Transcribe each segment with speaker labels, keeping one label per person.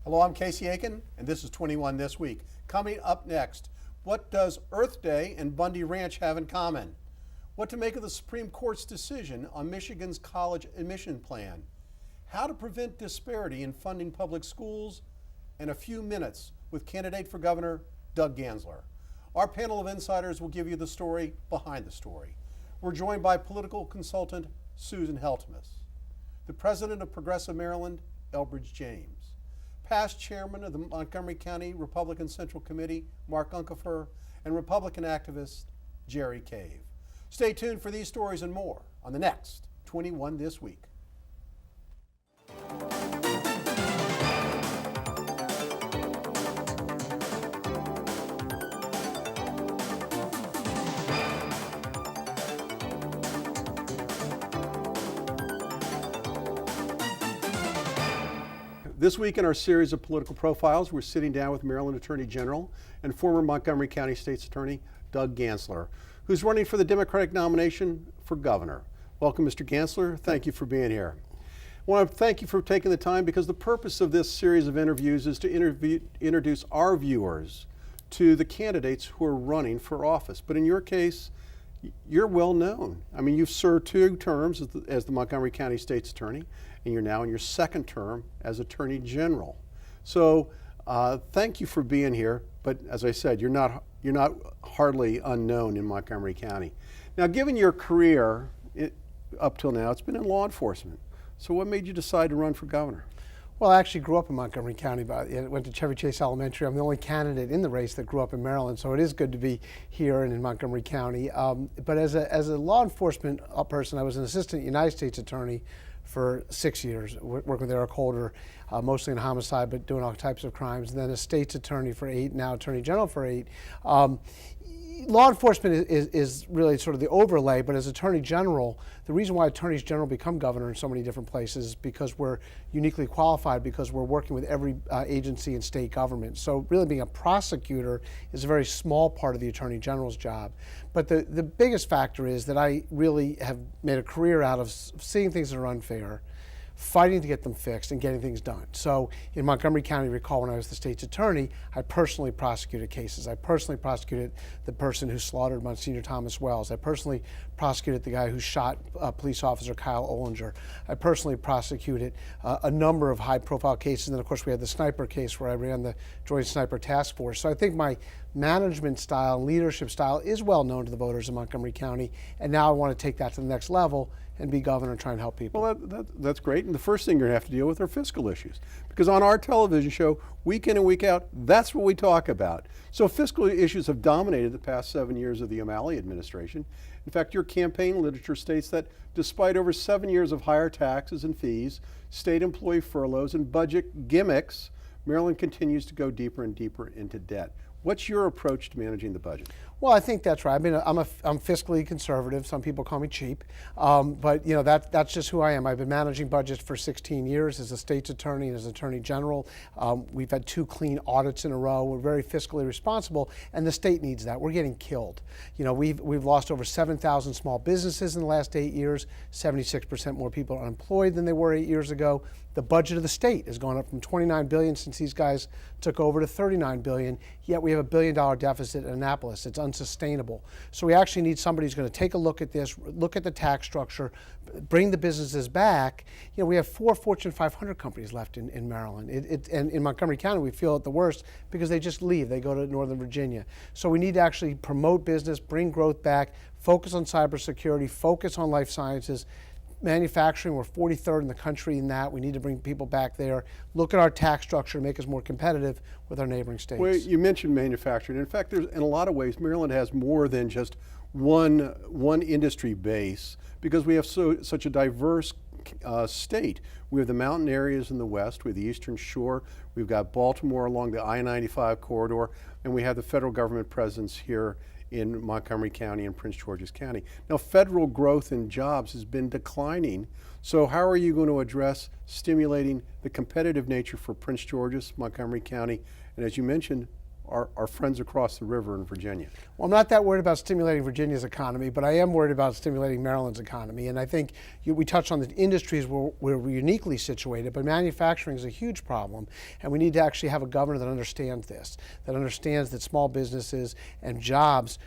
Speaker 1: Hello, I'm Casey Aiken, and this is 21 This Week. Coming up next, what does Earth Day and Bundy Ranch have in common? What to make of the Supreme Court's decision on Michigan's college admission plan? How to prevent disparity in funding public schools? And a few minutes with candidate for governor, Doug Gansler. Our panel of insiders will give you the story behind the story. We're joined by political consultant Susan Heltemes, the president of Progressive Maryland Elbridge James, past chairman of the Montgomery County Republican Central Committee, Mark Uncapher, and Republican activist Jerry Cave. Stay tuned for these stories and more on the next 21 This Week. This week in our series of political profiles, we're sitting down with Maryland Attorney General and former Montgomery County State's Attorney Doug Gansler, who's running for the Democratic nomination for governor. Welcome, Mr. Gansler. Thank you for being here. I want to thank you for taking the time because the purpose of this series of interviews is to introduce our viewers to the candidates who are running for office. But in your case, you're well known. I mean, you've served 2 terms as the Montgomery County State's Attorney, and you're now in your 2nd term as Attorney General. So thank you for being here. But as I said, you're not hardly unknown in Montgomery County. Now, given your career up till now, it's been in law enforcement. So what made you decide to run for governor?
Speaker 2: Well, I actually grew up in Montgomery County, but I went to Chevy Chase Elementary. I'm the only candidate in the race that grew up in Maryland, so it is good to be here and in Montgomery County. But as a law enforcement person, I was an assistant United States attorney for 6 years, working with Eric Holder, mostly in homicide, but doing all types of crimes. And then a state's attorney for 8, now attorney general for 8. Law enforcement is really sort of the overlay, but as Attorney General, the reason why Attorneys General become governor in so many different places is because we're uniquely qualified, because we're working with every agency in state government. So really being a prosecutor is a very small part of the Attorney General's job. But the biggest factor is that I really have made a career out of seeing things that are unfair, fighting to get them fixed, and getting things done. So in Montgomery County, recall when I was the state's attorney, I personally prosecuted cases. I personally prosecuted the person who slaughtered Monsignor Thomas Wells. I personally prosecuted the guy who shot police officer Kyle Ollinger. I personally prosecuted a number of high-profile cases. And then, of course, we had the sniper case where I ran the Joint Sniper Task Force. So I think my management style, leadership style is well known to the voters in Montgomery County. And now I want to take that to the next level and be governor and try and help people.
Speaker 1: Well, that's great. And the first thing you're going to have to deal with are fiscal issues. Because on our television show, week in and week out, that's what we talk about. So fiscal issues have dominated the past 7 years of the O'Malley administration. In fact, your campaign literature states that despite over 7 years of higher taxes and fees, state employee furloughs, and budget gimmicks, Maryland continues to go deeper and deeper into debt. What's your approach to managing the budget?
Speaker 2: Well, I think that's right. I mean, I'm fiscally conservative. Some people call me cheap, but you know that's just who I am. I've been managing budgets for 16 years as a state's attorney and as attorney general. We've had 2 clean audits in a row. We're very fiscally responsible, and the state needs that. We're getting killed. You know, we've lost over 7,000 small businesses in the last 8 years. 76% more people are unemployed than they were 8 years ago. The budget of the state has gone up from $29 billion since these guys took over to $39 billion. Yet we have a $1 billion deficit in Annapolis. It's unsustainable. So we actually need somebody who's going to take a look at this, look at the tax structure, bring the businesses back. You know, we have 4 Fortune 500 companies left in Maryland. And in Montgomery County, we feel it the worst because they just leave. They go to Northern Virginia. So we need to actually promote business, bring growth back, focus on cybersecurity, focus on life sciences. Manufacturing, we're 43rd in the country in that. We need to bring people back there. Look at our tax structure to make us more competitive with our neighboring states.
Speaker 1: Well, you mentioned manufacturing. In fact, in a lot of ways, Maryland has more than just one industry base because we have such a diverse state. We have the mountain areas in the west, we have the Eastern Shore, we've got Baltimore along the I-95 corridor, and we have the federal government presence here in Montgomery County and Prince George's County. Now, federal growth in jobs has been declining. So how are you going to address stimulating the competitive nature for Prince George's, Montgomery County, and as you mentioned, our friends across the river in Virginia?
Speaker 2: Well, I'm not that worried about stimulating Virginia's economy, but I am worried about stimulating Maryland's economy. And I think we touched on the industries where we're uniquely situated, but manufacturing is a huge problem. And we need to actually have a governor that understands this, that understands that small businesses and jobs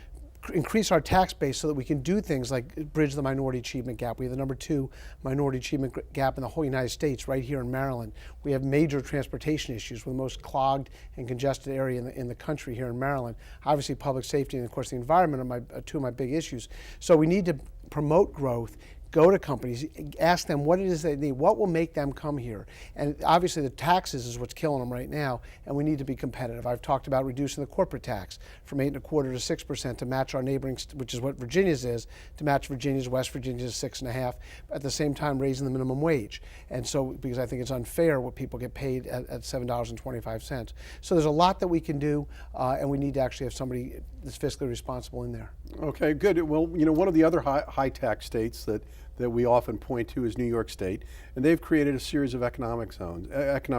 Speaker 2: increase our tax base so that we can do things like bridge the minority achievement gap. We have the #2 minority achievement gap in the whole United States right here in Maryland. We have major transportation issues. We're the most clogged and congested area in the country here in Maryland. Obviously public safety and of course the environment are two of my big issues. So we need to promote growth, go to companies, ask them what it is they need, what will make them come here. And obviously the taxes is what's killing them right now, and we need to be competitive. I've talked about reducing the corporate tax from 8.25% to 6% to match our neighboring, which is what Virginia's is, to match Virginia's, West Virginia's 6.5%, at the same time raising the minimum wage. And so, because I think it's unfair what people get paid at $7.25. So there's a lot that we can do, and we need to actually have somebody that's fiscally responsible in there.
Speaker 1: Okay, good. Well, one of the other high tax states that we often point to is New York State, and they've created a series of economic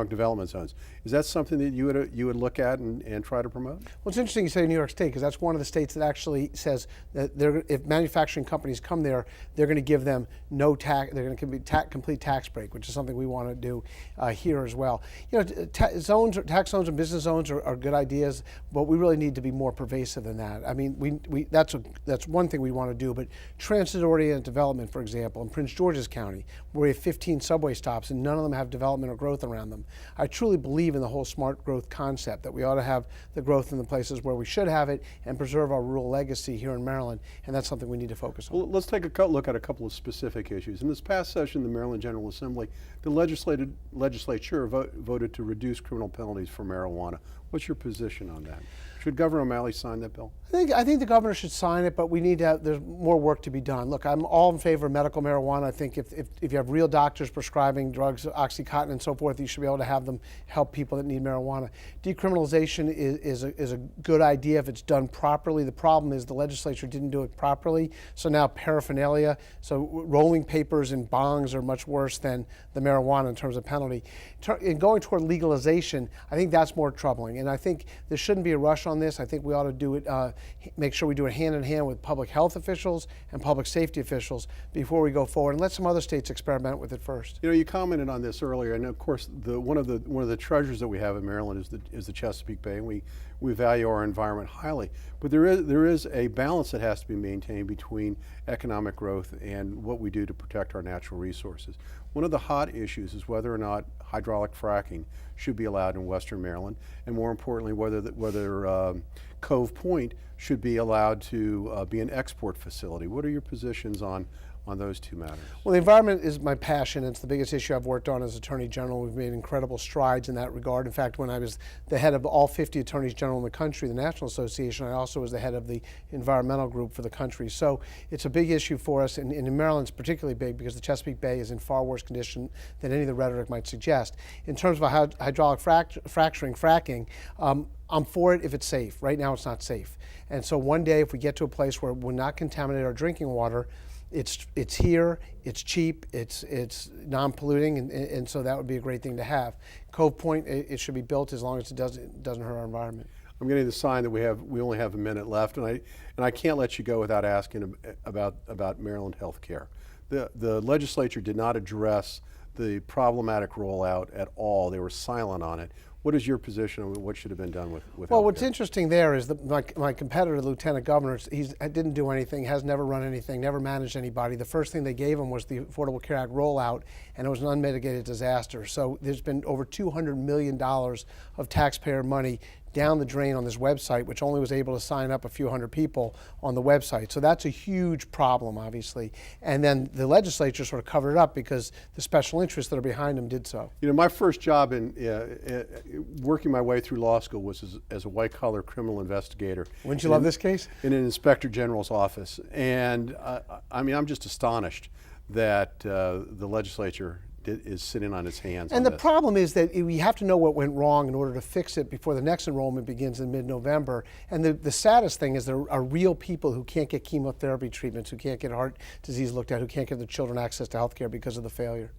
Speaker 1: development zones. Is that something that you would look at and try to promote?
Speaker 2: Well, it's interesting you say New York State, because that's one of the states that actually says that if manufacturing companies come there, they're going to give them no tax. They're going to be complete tax break, which is something we want to do here as well. Tax zones and business zones are good ideas, but we really need to be more pervasive than that. I mean, that's one thing we want to do, but transit-oriented development, for example, in Prince George's County, where we have 15 subway stops and none of them have development or growth around them. I truly believe in the whole smart growth concept, that we ought to have the growth in the places where we should have it and preserve our rural legacy here in Maryland, and that's something we need to focus on.
Speaker 1: Well, let's take a look at a couple of specific issues. In this past session, the Maryland General Assembly, the legislature voted to reduce criminal penalties for marijuana. What's your position on that? Should Governor O'Malley sign that bill?
Speaker 2: I think the governor should sign it, but we need to there's more work to be done. Look, I'm all in favor of medical marijuana. I think if you have real doctors prescribing drugs, Oxycontin and so forth, you should be able to have them help people that need marijuana. Decriminalization is a good idea if it's done properly. The problem is the legislature didn't do it properly, so now paraphernalia, so rolling papers and bongs are much worse than the marijuana in terms of penalty. In going toward legalization, I think that's more troubling, and I think there shouldn't be a rush on this. I think we ought to do it, make sure we do it hand in hand with public health officials and public safety officials before we go forward, and let some other states experiment with it first.
Speaker 1: You commented on this earlier, and of course, one of the treasures that we have in Maryland is the Chesapeake Bay, and we value our environment highly. But there is a balance that has to be maintained between economic growth and what we do to protect our natural resources. One of the hot issues is whether or not hydraulic fracking should be allowed in Western Maryland, and more importantly, whether Cove Point should be allowed to be an export facility. What are your positions on those two matters?
Speaker 2: Well, the environment is my passion. It's the biggest issue I've worked on as Attorney General. We've made incredible strides in that regard. In fact, when I was the head of all 50 Attorneys General in the country, the National Association, I also was the head of the environmental group for the country. So it's a big issue for us, and in Maryland it's particularly big because the Chesapeake Bay is in far worse condition than any of the rhetoric might suggest. In terms of hydraulic fracking, I'm for it if it's safe. Right now it's not safe. And so one day if we get to a place where we'll not contaminate our drinking water, it's here, it's cheap, it's non-polluting, and so that would be a great thing to have. Cove Point, it should be built as long as it doesn't hurt our environment.
Speaker 1: I'm getting the sign that we only have a minute left, and I can't let you go without asking about Maryland health care. The legislature did not address the problematic rollout at all. They were silent on it. What is your position on what should have been done with
Speaker 2: Well, what's interesting there is that my competitor, the Lieutenant Governor, he didn't do anything, has never run anything, never managed anybody. The first thing they gave him was the Affordable Care Act rollout, and it was an unmitigated disaster. So there's been over $200 million of taxpayer money down the drain on this website, which only was able to sign up a few hundred people on the website. So that's a huge problem, obviously. And then the legislature sort of covered it up because the special interests that are behind them did so.
Speaker 1: My first job in working my way through law school was as a white-collar criminal investigator.
Speaker 2: Wouldn't you love this case?
Speaker 1: In an inspector general's office. And I'm just astonished that the legislature is sitting on its hands.
Speaker 2: And the problem is that we have to know what went wrong in order to fix it before the next enrollment begins in mid-November. And the saddest thing is there are real people who can't get chemotherapy treatments, who can't get heart disease looked at, who can't get their children access to health care because of the failure.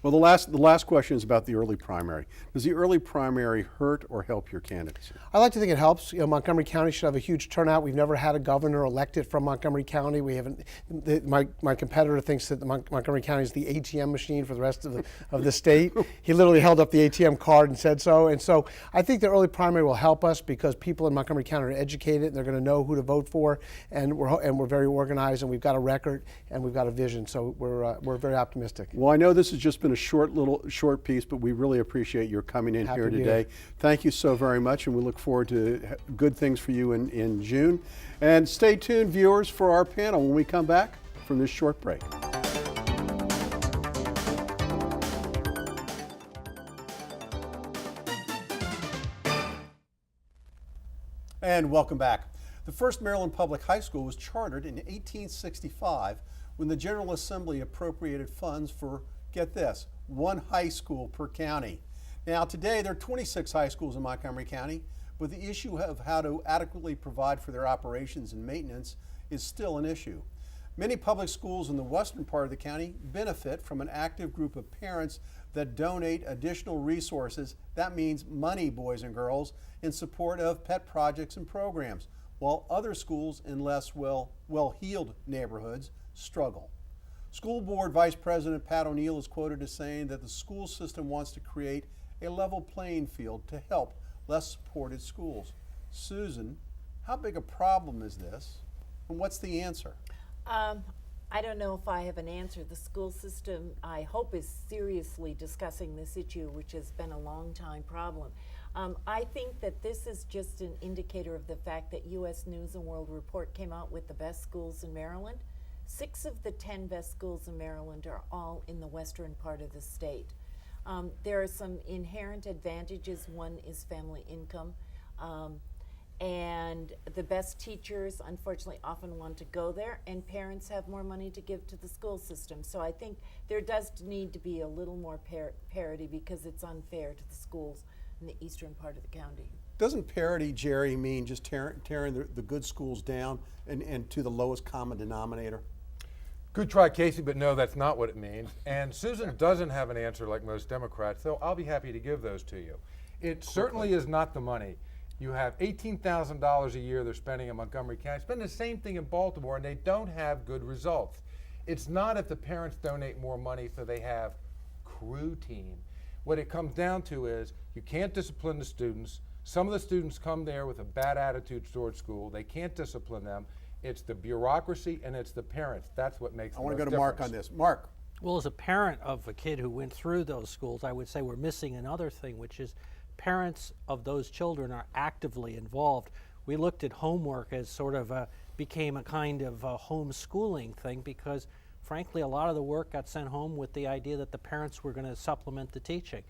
Speaker 1: Well, the last question is about the early primary. Does the early primary hurt or help your candidacy?
Speaker 2: I like to think it helps. Montgomery County should have a huge turnout. We've never had a governor elected from Montgomery County. We haven't. My competitor thinks that Montgomery County is the ATM machine for the rest of the state. He literally held up the ATM card and said so. And so I think the early primary will help us because people in Montgomery County are educated and they're going to know who to vote for. And we're very organized and we've got a record and we've got a vision. So we're very optimistic.
Speaker 1: Well, I know this has just been a short piece, but we really appreciate your coming in here today. Thank you so very much, and we look forward to good things for you in June. And stay tuned, viewers, for our panel when we come back from this short break. And welcome back. The first Maryland public high school was chartered in 1865 when the General Assembly appropriated funds for, get this, one high school per county. Now today there are 26 high schools in Montgomery County, but the issue of how to adequately provide for their operations and maintenance is still an issue. Many public schools in the western part of the county benefit from an active group of parents that donate additional resources, that means money, boys and girls, in support of pet projects and programs, while other schools in less well-heeled neighborhoods struggle. School Board Vice President Pat O'Neill is quoted as saying that the school system wants to create a level playing field to help less supported schools. Susan, how big a problem is this, and what's the answer?
Speaker 3: I don't know if I have an answer. The school system, I hope, is seriously discussing this issue, which has been a long time problem. I think that this is just an indicator of the fact that U.S. News and World Report came out with the best schools in Maryland. 6 of the 10 best schools in Maryland are all in the western part of the state. There are some inherent advantages. One is family income. And the best teachers, unfortunately, often want to go there, and parents have more money to give to the school system. So I think there does need to be a little more parity because it's unfair to the schools in the eastern part of the county.
Speaker 1: Doesn't parity, Jerry, mean just tearing the good schools down and to the lowest common denominator?
Speaker 4: Good try, Casey, but no, that's not what it means. And Susan doesn't have an answer like most Democrats, so I'll be happy to give those to you. It certainly is not the money. You have $18,000 a year they're spending in Montgomery County. Spend the same thing in Baltimore, and they don't have good results. It's not if the parents donate more money so they have crew team. What it comes down to is you can't discipline the students. Some of the students come there with a bad attitude towards school. They can't discipline them. It's the bureaucracy and it's the parents. That's what makes the most difference.
Speaker 1: I want to go to Mark on this. Mark.
Speaker 5: Well, as a parent of a kid who went through those schools, I would say we're missing another thing, which is parents of those children are actively involved. We looked at homework as sort of became a kind of homeschooling thing because, frankly, a lot of the work got sent home with the idea that the parents were going to supplement the teaching.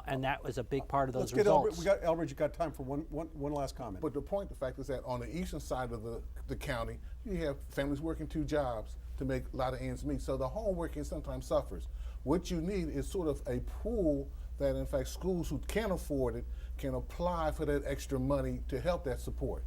Speaker 5: And that was a big part of those results.
Speaker 1: Elbridge, you got time for one last comment.
Speaker 6: But the fact is that on the eastern side of the county, you have families working 2 jobs to make a lot of ends meet. So the homeworking sometimes suffers. What you need is sort of a pool that, in fact, schools who can afford it can apply for that extra money to help that support.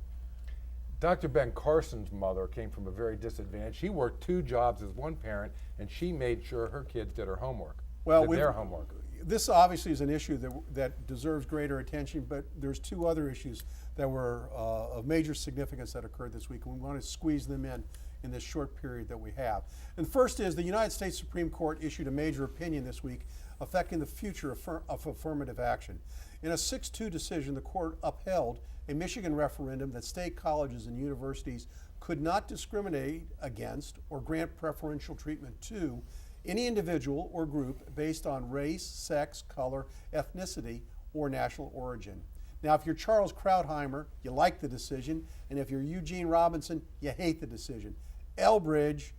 Speaker 4: Dr. Ben Carson's mother came from a very disadvantaged. She worked 2 jobs as one parent, and she made sure her kids did her homework. Their homework.
Speaker 1: This obviously is an issue that deserves greater attention, but there's 2 other issues that were of major significance that occurred this week, and we want to squeeze them in this short period that we have. And first is the United States Supreme Court issued a major opinion this week affecting the future of affirmative action. In a 6-2 decision, the court upheld a Michigan referendum that state colleges and universities could not discriminate against or grant preferential treatment to any individual or group based on race, sex, color, ethnicity, or national origin. Now, if you're Charles Krauthammer, you like the decision, and if you're Eugene Robinson, you hate the decision. Elbridge,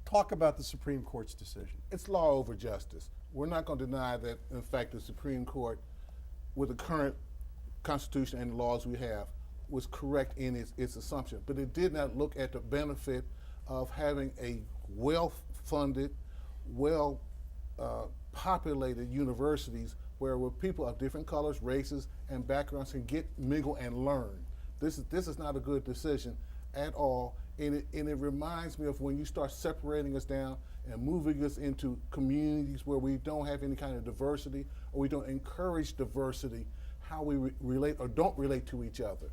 Speaker 1: talk about the Supreme Court's decision.
Speaker 6: It's law over justice. We're not going to deny that, in fact, the Supreme Court, with the current Constitution and the laws we have, was correct in its assumption. But it did not look at the benefit of having a well-funded, well-populated universities where people of different colors, races, and backgrounds can mingle and learn. This is not a good decision. at all. And it reminds me of when you start separating us down and moving us into communities where we don't have any kind of diversity, or we don't encourage diversity, how we relate or don't relate to each other.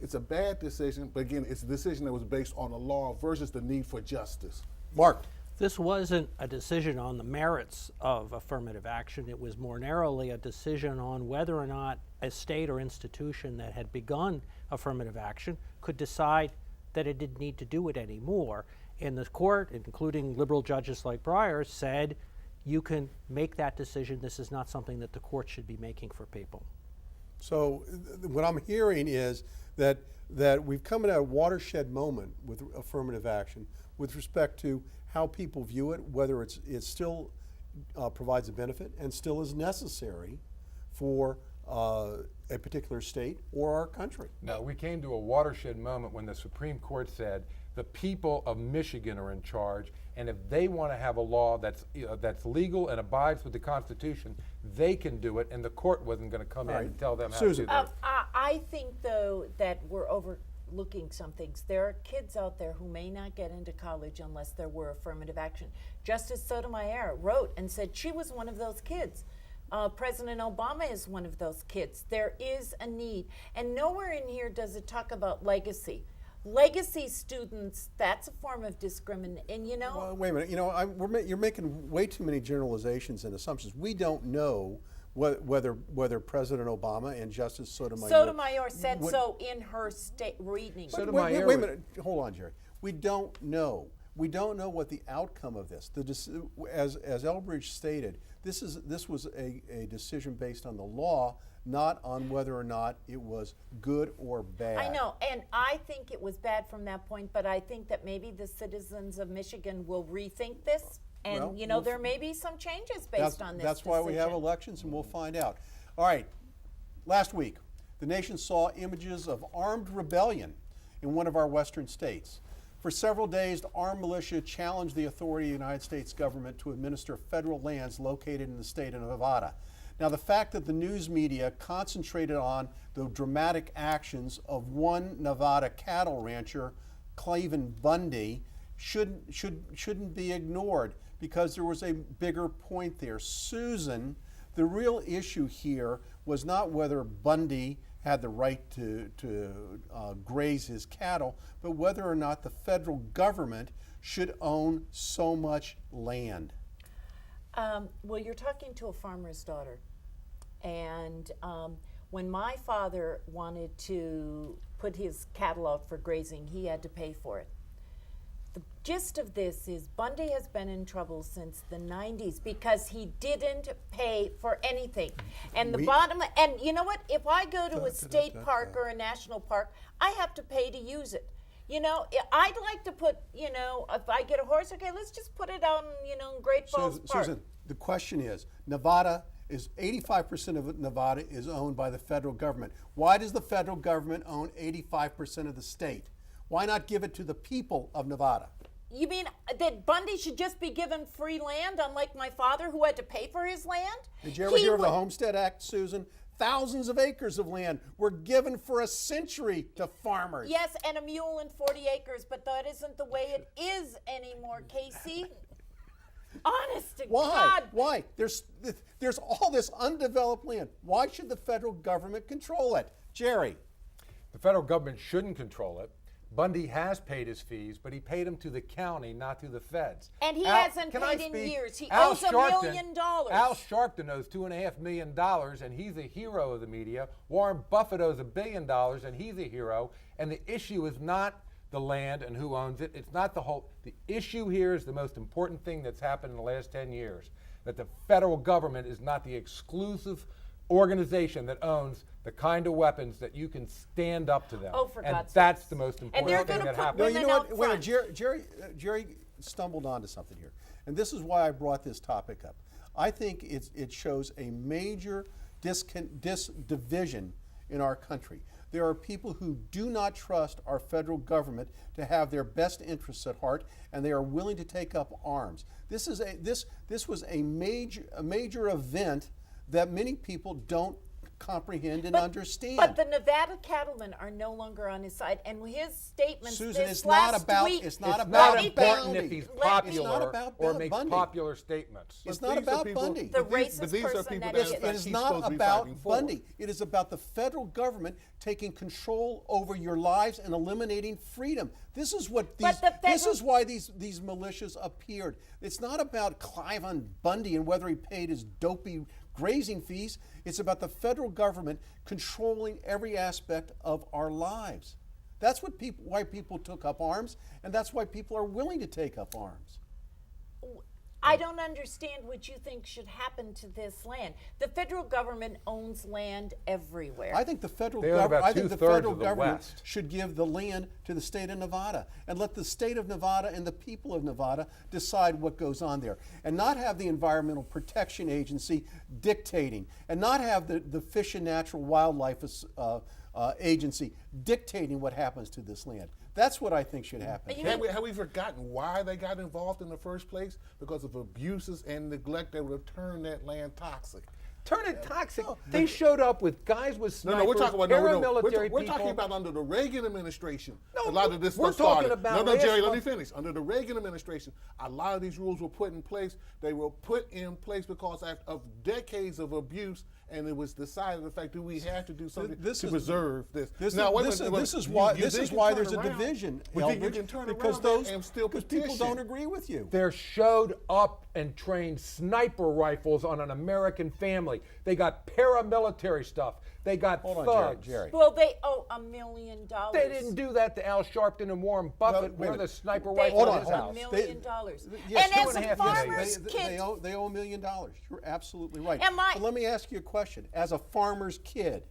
Speaker 6: It's a bad decision, but again, it's a decision that was based on the law versus the need for justice.
Speaker 1: Mark.
Speaker 5: This wasn't a decision on the merits of affirmative action. It was more narrowly a decision on whether or not a state or institution that had begun affirmative action could decide that it didn't need to do it anymore. And the court, including liberal judges like Breyer, said you can make that decision. This is not something that the court should be making for people.
Speaker 1: So what I'm hearing is that we've come at a watershed moment with affirmative action with respect to how people view it, whether it still provides a benefit and still is necessary for a particular state or our country.
Speaker 4: No, we came to a watershed moment when the Supreme Court said the people of Michigan are in charge, and if they want to have a law that's legal and abides with the Constitution, they can do it, and the court wasn't going to come in and tell them how
Speaker 1: Susan.
Speaker 4: to do that.
Speaker 3: I think, though, that we're overlooking some things. There are kids out there who may not get into college unless there were affirmative action. Justice Sotomayor wrote and said she was one of those kids. President Obama is one of those kids. There is a need. And nowhere in here does it talk about legacy. Legacy students, that's a form of discrimination. And
Speaker 1: Well, wait a minute. You're making way too many generalizations and assumptions. We don't know whether President Obama and Justice
Speaker 3: Sotomayor said so in her reading.
Speaker 1: Wait a minute. Hold on, Jerry. We don't know. We don't know what the outcome of this. As Elbridge stated, this was a decision based on the law, not on whether or not it was good or bad.
Speaker 3: I know, and I think it was bad from that point, but I think that maybe the citizens of Michigan will rethink this, and there may be some changes based on this
Speaker 1: That's why we have
Speaker 3: decision.
Speaker 1: elections, and we'll find out. All right, last week, the nation saw images of armed rebellion in one of our western states. For several days, the armed militia challenged the authority of the United States government to administer federal lands located in the state of Nevada. Now, the fact that the news media concentrated on the dramatic actions of one Nevada cattle rancher, Cleven Bundy, shouldn't be ignored, because there was a bigger point there. Susan, the real issue here was not whether Bundy had the right to graze his cattle, but whether or not the federal government should own so much land.
Speaker 3: Well, you're talking to a farmer's daughter. And when my father wanted to put his cattle out for grazing, he had to pay for it. The gist of this is Bundy has been in trouble since the 90s because he didn't pay for anything. And and you know what? If I go to a state park or a national park, I have to pay to use it. I'd like to put, if I get a horse, okay, let's just put it out in Great Falls Park.
Speaker 1: Susan, the question is, 85% of Nevada is owned by the federal government. Why does the federal government own 85% of the state? Why not give it to the people of Nevada?
Speaker 3: You mean that Bundy should just be given free land, unlike my father who had to pay for his land?
Speaker 1: Did you ever hear of the Homestead Act, Susan? Thousands of acres of land were given for a century to farmers.
Speaker 3: Yes, and a mule and 40 acres, but that isn't the way it is anymore, Casey. Honest to God.
Speaker 1: Why? There's all this undeveloped land. Why should the federal government control it? Jerry.
Speaker 4: The federal government shouldn't control it. Bundy has paid his fees, but he paid them to the county, not to the feds.
Speaker 3: And he hasn't paid in years. He owes $1 million.
Speaker 4: Al Sharpton owes $2.5 million, and he's a hero of the media. Warren Buffett owes $1 billion, and he's a hero. And the issue is not the land and who owns it. It's not the whole. The issue here is the most important thing that's happened in the last 10 years, that the federal government is not the exclusive organization that owns the kind of weapons that you can stand up to them.
Speaker 3: Oh, for God's
Speaker 4: sake. That's the most important thing that happened.
Speaker 1: No, you know what? Wait, Jerry stumbled onto something here, and this is why I brought this topic up. I think it shows a major division in our country. There are people who do not trust our federal government to have their best interests at heart, and they are willing to take up arms. This was a major event that many people don't comprehend and
Speaker 3: But-
Speaker 1: understand.
Speaker 3: But the Nevada cattlemen are no longer on his side, and his statements
Speaker 1: Susan,
Speaker 3: this
Speaker 1: it's not
Speaker 3: last
Speaker 1: about
Speaker 3: week.
Speaker 1: it's not
Speaker 4: It's
Speaker 1: about
Speaker 4: not important
Speaker 1: Bundy.
Speaker 4: if he's
Speaker 3: Let me-
Speaker 4: popular
Speaker 1: It's not about
Speaker 4: or makes
Speaker 1: Bundy.
Speaker 4: popular statements.
Speaker 1: It's
Speaker 6: But
Speaker 1: not
Speaker 6: these are
Speaker 1: about
Speaker 6: people-
Speaker 1: Bundy.
Speaker 3: The
Speaker 6: but these-
Speaker 3: racist
Speaker 6: but these are
Speaker 3: person
Speaker 6: people
Speaker 3: that
Speaker 6: that
Speaker 3: is-
Speaker 6: in
Speaker 1: It
Speaker 6: fact
Speaker 1: is
Speaker 6: he's
Speaker 1: not
Speaker 6: supposed to be
Speaker 1: about
Speaker 6: fighting for.
Speaker 1: Bundy. It is about the federal government taking control over your lives and eliminating freedom. This is what these.
Speaker 3: But the
Speaker 1: This
Speaker 3: federal-
Speaker 1: is why these militias appeared. It's not about Clive Bundy and whether he paid his dopey grazing fees. It's about the federal government controlling every aspect of our lives. That's why people took up arms, and that's why people are willing to take up arms.
Speaker 3: I don't understand what you think should happen to this land. The federal government owns land everywhere.
Speaker 1: I think the federal
Speaker 4: They own
Speaker 1: government.
Speaker 4: about
Speaker 1: I think the
Speaker 4: 2/3
Speaker 1: federal
Speaker 4: of the
Speaker 1: government
Speaker 4: West.
Speaker 1: should give the land to the state of Nevada and let the state of Nevada and the people of Nevada decide what goes on there, and not have the Environmental Protection Agency dictating, and not have the Fish and Natural Wildlife Agency dictating what happens to this land. That's what I think should happen.
Speaker 3: You
Speaker 6: Have we forgotten why they got involved in the first place? Because of abuses and neglect that would have turned that land toxic.
Speaker 4: Turn it toxic. They showed up with guys with snipers,
Speaker 6: No, we're talking about
Speaker 4: paramilitary
Speaker 6: we're
Speaker 4: people.
Speaker 6: talking about under the Reagan administration.
Speaker 4: No,
Speaker 6: a lot of this
Speaker 4: we're
Speaker 6: stuff started.
Speaker 4: talking about
Speaker 6: no,
Speaker 4: last
Speaker 6: Jerry, let me
Speaker 4: month.
Speaker 6: finish. Under the Reagan administration, a lot of these rules were put in place. They were put in place because of decades of abuse, and it was decided, in fact, that we have to do something to preserve this.
Speaker 1: This
Speaker 6: Now, wait a
Speaker 1: is
Speaker 6: minute,
Speaker 1: this is
Speaker 6: you-
Speaker 1: why
Speaker 6: you
Speaker 1: this
Speaker 6: think
Speaker 1: is
Speaker 6: you
Speaker 1: why
Speaker 6: turn
Speaker 1: there's a
Speaker 6: around,
Speaker 1: division,
Speaker 6: but you
Speaker 1: Elbridge,
Speaker 6: can turn
Speaker 1: because
Speaker 6: around and still
Speaker 1: because
Speaker 6: petition.
Speaker 1: people don't agree with you.
Speaker 4: They showed up and trained sniper rifles on an American family. They got paramilitary stuff. They got
Speaker 1: Hold on,
Speaker 4: thugs.
Speaker 1: Jerry.
Speaker 3: well, they owe $1 million.
Speaker 4: They didn't do that to Al Sharpton and Warren Buffett.
Speaker 1: wait a
Speaker 4: Where
Speaker 1: minute.
Speaker 4: the sniper
Speaker 3: They
Speaker 4: rifle
Speaker 3: owe
Speaker 4: at his
Speaker 3: $1
Speaker 4: house.
Speaker 3: million.
Speaker 1: Yes,
Speaker 3: And as a
Speaker 4: $2.5 million.
Speaker 3: farmer's
Speaker 1: They
Speaker 3: kid,
Speaker 1: owe $1 million. You're absolutely right.
Speaker 3: Am I-
Speaker 1: But let me ask you a question. As a farmer's kid,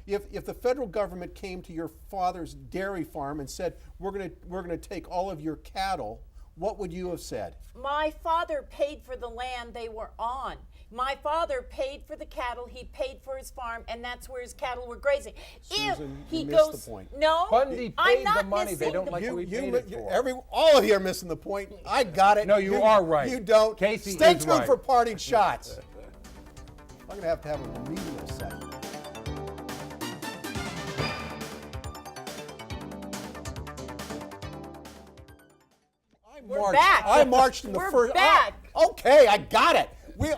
Speaker 1: if the federal government came to your father's dairy farm and said, we're gonna take all of your cattle, what would you have said?
Speaker 3: my father paid for the land they were on. My father paid for the cattle, he paid for his farm, and that's where his cattle were grazing.
Speaker 1: Susan,
Speaker 3: if he
Speaker 1: you missed
Speaker 3: goes,
Speaker 1: the point.
Speaker 3: no,
Speaker 4: Bundy
Speaker 3: I'm
Speaker 4: paid
Speaker 3: not
Speaker 4: the money. They
Speaker 3: missing
Speaker 4: don't
Speaker 3: the
Speaker 4: like
Speaker 3: point.
Speaker 4: what we paid it for.
Speaker 1: All of you are missing the point. I got it.
Speaker 4: No, you are right.
Speaker 1: You don't.
Speaker 4: Casey
Speaker 1: Stay
Speaker 4: is
Speaker 1: tuned
Speaker 4: right.
Speaker 1: for parting shots. I'm gonna have a remedial segment.
Speaker 3: We're back.
Speaker 1: I marched in the
Speaker 3: We're
Speaker 1: first.
Speaker 3: back.
Speaker 1: Okay, I got it.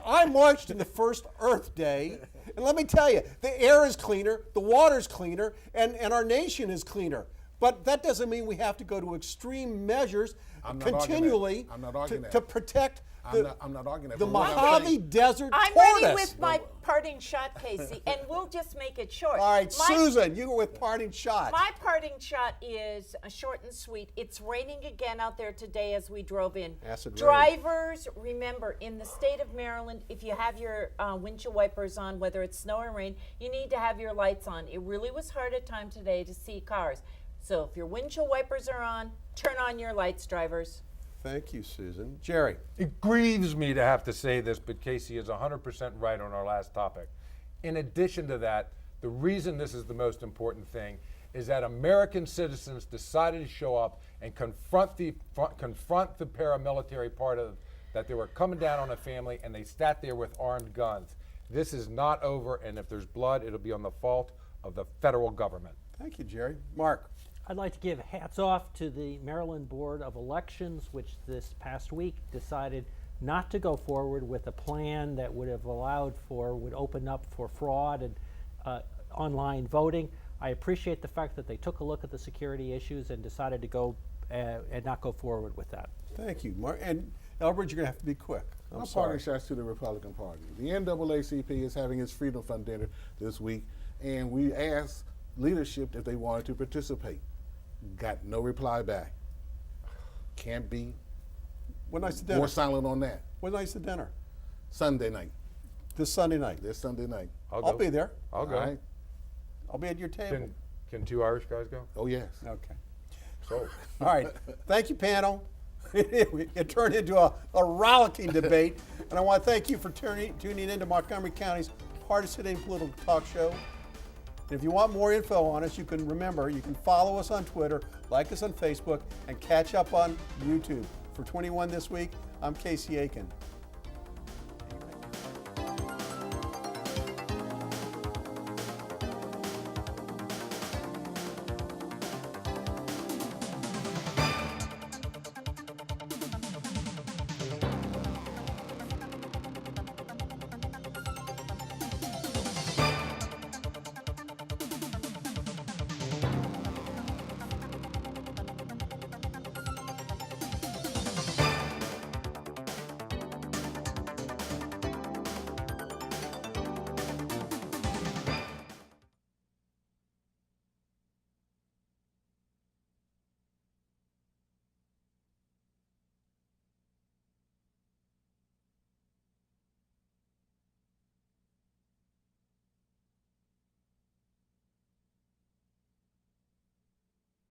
Speaker 1: I marched in the first Earth Day, and let me tell you, the air is cleaner, the water's cleaner, and our nation is cleaner. But that doesn't mean we have to go to extreme measures
Speaker 6: I'm not arguing that.
Speaker 1: continually
Speaker 6: I'm not arguing that.
Speaker 1: to protect
Speaker 6: I'm not arguing that.
Speaker 1: the
Speaker 6: But what I'm
Speaker 1: Mojave
Speaker 6: saying-
Speaker 1: Desert
Speaker 3: I'm
Speaker 1: tortoise.
Speaker 3: ready with my parting shot, Casey, and we'll just make it short.
Speaker 1: All right,
Speaker 3: My-
Speaker 1: Susan, you go with parting shots.
Speaker 3: My parting shot is short and sweet. It's raining again out there today as we drove in.
Speaker 1: Acid rain.
Speaker 3: Drivers, remember, in the state of Maryland, if you have your windshield wipers on, whether it's snow or rain, you need to have your lights on. It really was hard at time today to see cars. So if your windshield wipers are on, turn on your lights, drivers.
Speaker 1: Thank you, Susan. Jerry.
Speaker 4: It grieves me to have to say this, but Casey is 100% right on our last topic. In addition to that, the reason this is the most important thing is that American citizens decided to show up and confront the paramilitary part of that they were coming down on a family, and they sat there with armed guns. This is not over, and if there's blood, it'll be on the fault of the federal government.
Speaker 1: Thank you, Jerry. Mark.
Speaker 5: I'd like to give hats off to the Maryland Board of Elections, which this past week decided not to go forward with a plan that would have would open up for fraud and online voting. I appreciate the fact that they took a look at the security issues and decided to go and not go forward with that.
Speaker 1: Thank you, Mark. And Elbridge, you're going to have to be quick. I'm
Speaker 6: My
Speaker 1: sorry.
Speaker 6: parting shots to the Republican Party. The NAACP is having its Freedom Fund dinner this week, and we asked leadership if they wanted to participate. Got no reply back. Can't be
Speaker 1: When night's the dinner?
Speaker 6: more silent on that.
Speaker 1: When night's the dinner?
Speaker 6: Sunday night.
Speaker 1: This Sunday night.
Speaker 6: This Sunday night.
Speaker 1: I'll be there.
Speaker 4: I'll go.
Speaker 6: All right?
Speaker 1: I'll be at your table.
Speaker 4: Can two Irish guys go?
Speaker 6: Oh, yes.
Speaker 1: Okay.
Speaker 4: So.
Speaker 1: All right. Thank you, panel. It turned into a rollicking debate. And I want to thank you for tuning into Montgomery County's hardest-hitting political talk show. And if you want more info on us, you can follow us on Twitter, like us on Facebook, and catch up on YouTube. For 21 this week, I'm Casey Aiken.